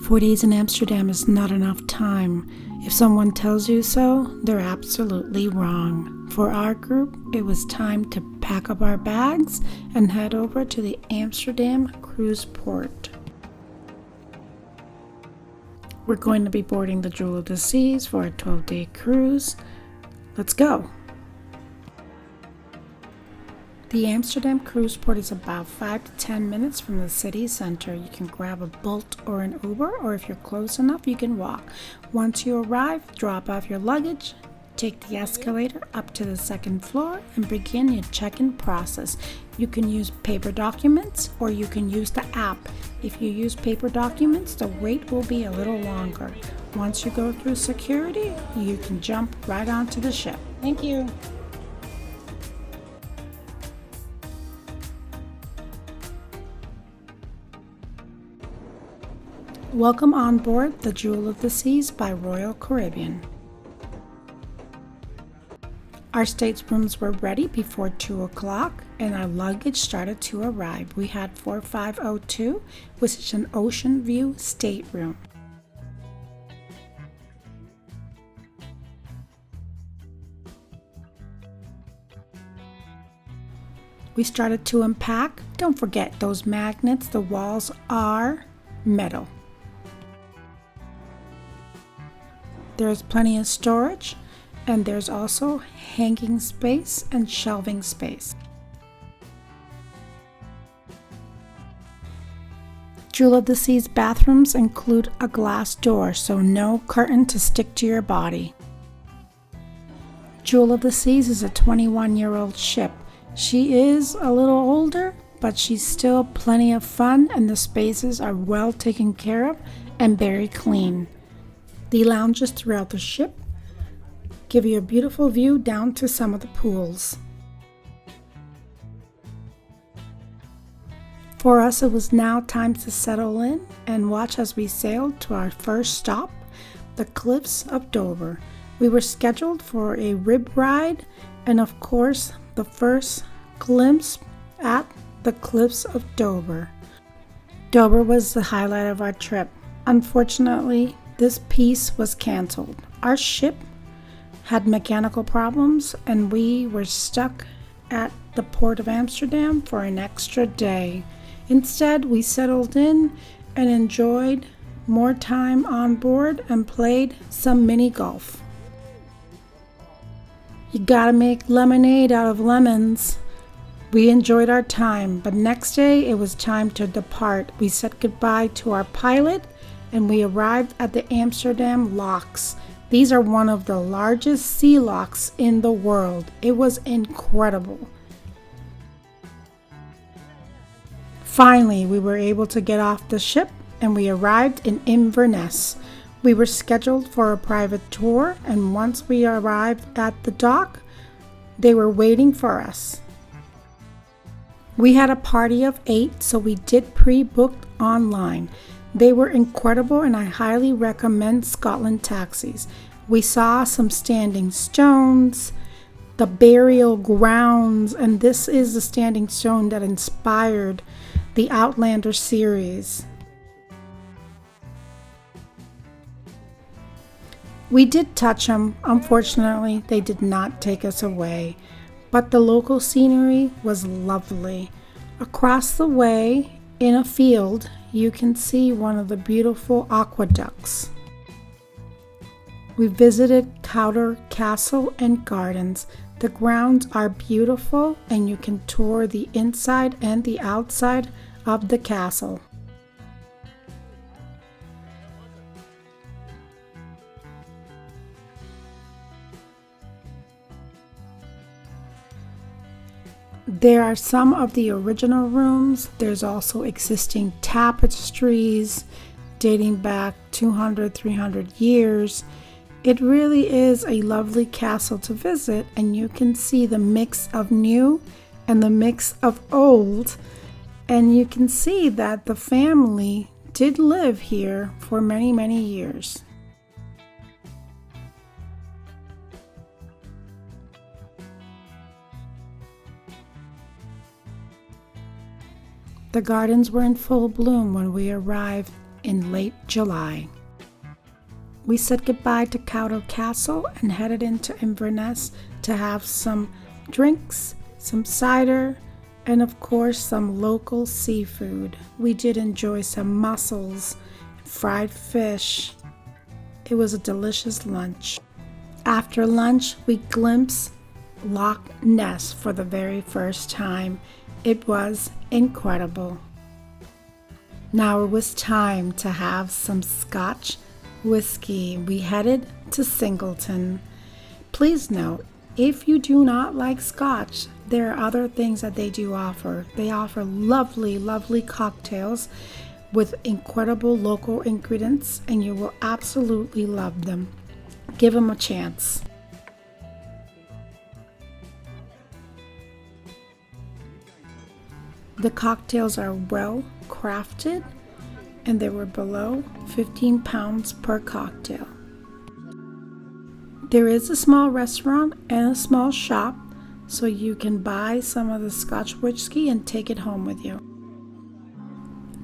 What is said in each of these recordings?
4 days in Amsterdam is not enough time. If someone tells you so, they're absolutely wrong. For our group, it was time to pack up our bags and head over to the Amsterdam cruise port. We're going to be boarding the Jewel of the Seas for a 12-day cruise. Let's go! The Amsterdam cruise port is about 5 to 10 minutes from the city center. You can grab a Bolt or an Uber, or if you're close enough, you can walk. Once you arrive, drop off your luggage, take the escalator up to the second floor, and begin your check-in process. You can use paper documents or you can use the app. If you use paper documents, the wait will be a little longer. Once you go through security, you can jump right onto the ship. Thank you. Welcome on board the Jewel of the Seas by Royal Caribbean. Our staterooms were ready before 2 o'clock and our luggage started to arrive. We had 4502, which is an ocean view stateroom. We started to unpack. Don't forget those magnets, the walls are metal. There's plenty of storage, and there's also hanging space and shelving space. Jewel of the Seas bathrooms include a glass door, so no curtain to stick to your body. Jewel of the Seas is a 21-year-old ship. She is a little older, but she's still plenty of fun, and the spaces are well taken care of and very clean. The lounges throughout the ship give you a beautiful view down to some of the pools. For us, it was now time to settle in and watch as we sailed to our first stop, the Cliffs of Dover. We were scheduled for a rib ride and, of course, the first glimpse at the Cliffs of Dover. Dover was the highlight of our trip. Unfortunately, this piece was canceled. Our ship had mechanical problems and we were stuck at the port of Amsterdam for an extra day. Instead, we settled in and enjoyed more time on board and played some mini golf. You gotta make lemonade out of lemons. We enjoyed our time, but next day it was time to depart. We said goodbye to our pilot and we arrived at the Amsterdam locks. These are one of the largest sea locks in the world. It was incredible. Finally, we were able to get off the ship and we arrived in Inverness. We were scheduled for a private tour, and once we arrived at the dock, they were waiting for us. We had a party of 8, so we did pre-book online. They were incredible and I highly recommend Scotland taxis. We saw some standing stones, the burial grounds, and this is the standing stone that inspired the Outlander series. We did touch them. Unfortunately, they did not take us away, but the local scenery was lovely. Across the way, in a field, you can see one of the beautiful aqueducts. We visited Cowder Castle and Gardens. The grounds are beautiful and you can tour the inside and the outside of the castle. There are some of the original rooms. There's also existing tapestries dating back 200-300 years. It really is a lovely castle to visit, and you can see the mix of new and the mix of old, and you can see that the family did live here for many, many years. The gardens were in full bloom when we arrived in late July. We said goodbye to Cowdell Castle and headed into Inverness to have some drinks, some cider, and of course some local seafood. We did enjoy some mussels, fried fish. It was a delicious lunch. After lunch, we glimpsed Loch Ness for the very first time. It was incredible. Now it was time to have some Scotch whiskey. We headed to Singleton. Please note, if you do not like Scotch, there are other things that they do offer. They offer lovely, lovely cocktails with incredible local ingredients, and you will absolutely love them. Give them a chance. The cocktails are well crafted, and they were below £15 per cocktail. There is a small restaurant and a small shop, so you can buy some of the Scotch whiskey and take it home with you.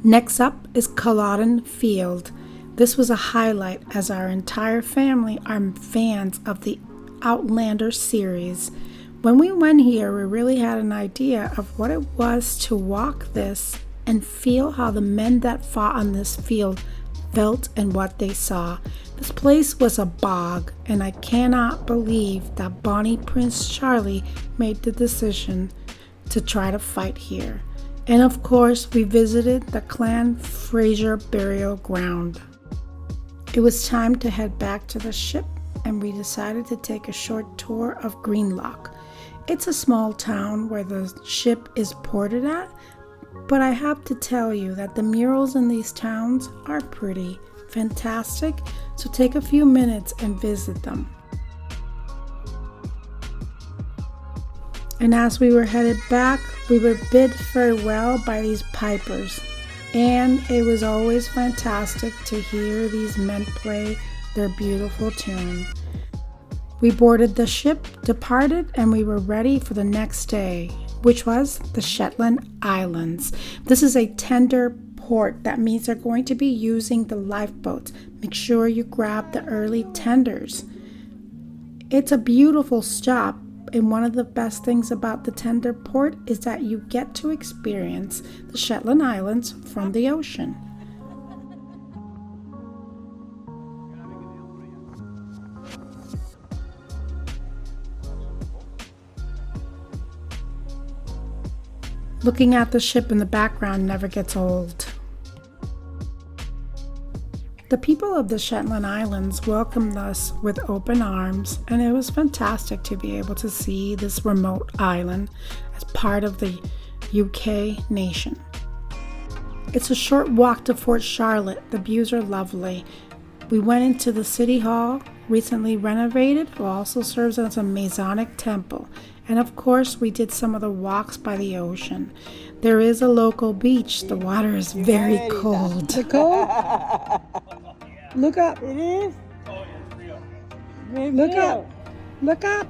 Next up is Culloden Field. This was a highlight as our entire family are fans of the Outlander series. When we went here, we really had an idea of what it was to walk this and feel how the men that fought on this field felt and what they saw. This place was a bog, and I cannot believe that Bonnie Prince Charlie made the decision to try to fight here. And of course, we visited the Clan Fraser burial ground. It was time to head back to the ship, and we decided to take a short tour of Greenlock. It's a small town where the ship is ported at, but I have to tell you that the murals in these towns are pretty fantastic, so take a few minutes and visit them. And as we were headed back, we were bid farewell by these pipers, and it was always fantastic to hear these men play their beautiful tune. We boarded the ship, departed, and we were ready for the next day, which was the Shetland Islands. This is a tender port. That means they're going to be using the lifeboats. Make sure you grab the early tenders. It's a beautiful stop, and one of the best things about the tender port is that you get to experience the Shetland Islands from the ocean. Looking at the ship in the background never gets old. The people of the Shetland Islands welcomed us with open arms, and it was fantastic to be able to see this remote island as part of the UK nation. It's a short walk to Fort Charlotte. The views are lovely. We went into the City Hall, recently renovated, who also serves as a Masonic temple. And of course, we did some of the walks by the ocean. There is a local beach. The water is very cold. Is it cold? Look up. It is? Look up. Look up.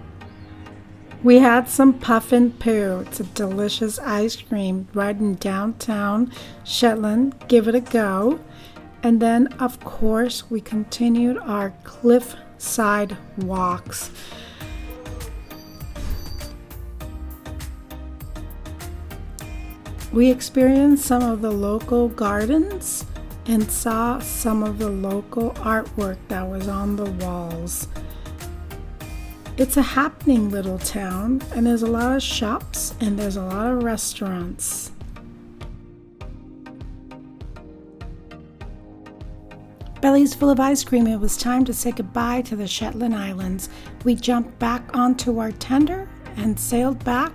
We had some puffin poo. It's a delicious ice cream right in downtown Shetland. Give it a go. And then, of course, we continued our cliffside walks. We experienced some of the local gardens and saw some of the local artwork that was on the walls. It's a happening little town, and there's a lot of shops and there's a lot of restaurants. Bellies full of ice cream, it was time to say goodbye to the Shetland Islands. We jumped back onto our tender and sailed back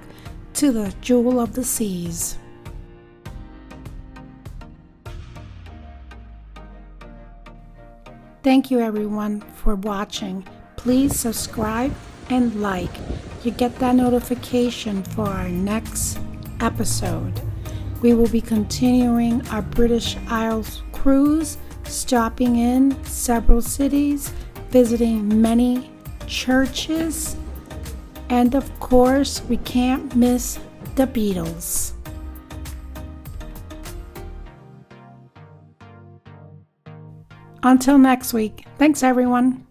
to the Jewel of the Seas. Thank you everyone for watching. Please subscribe and like. You get that notification for our next episode. We will be continuing our British Isles cruise, stopping in several cities, visiting many churches, and of course, we can't miss the Beatles. Until next week, thanks everyone.